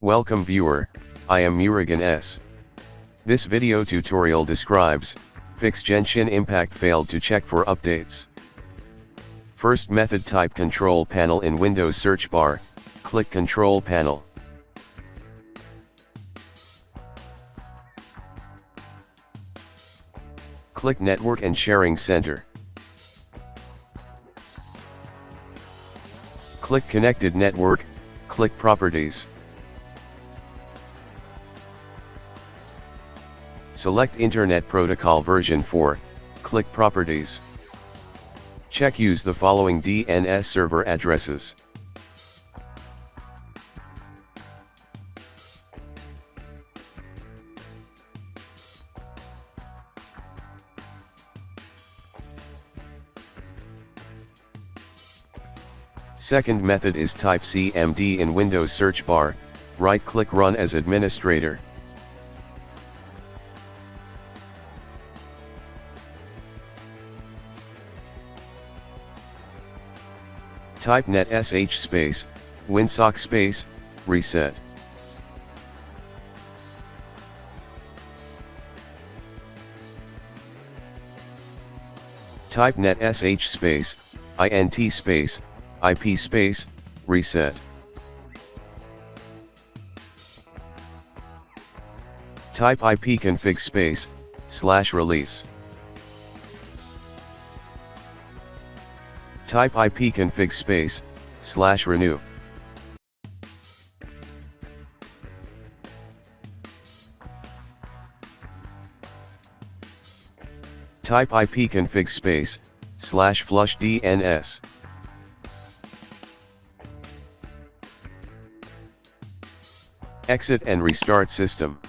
Welcome viewer, I am Murugan S. This video tutorial describes, fix Genshin impact failed to check for updates. First method, type control panel in Windows search bar, click control panel. Click network and sharing center. Click connected network, click properties. Select Internet Protocol version 4, click properties. Check use the following DNS server addresses. Second method is type CMD in Windows search bar, right-click Run as administrator. Type netsh space, winsock space, reset. Type netsh space, int space, IP space, reset. Type ipconfig space, /release. Type ipconfig space, /renew. Type ipconfig space, /flushdns. Exit and restart system.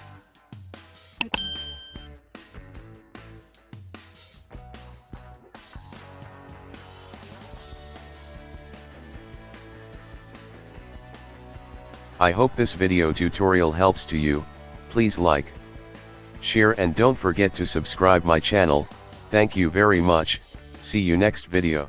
I hope this video tutorial helps to you. Please like, share and don't forget to subscribe my channel. Thank you very much. See you next video.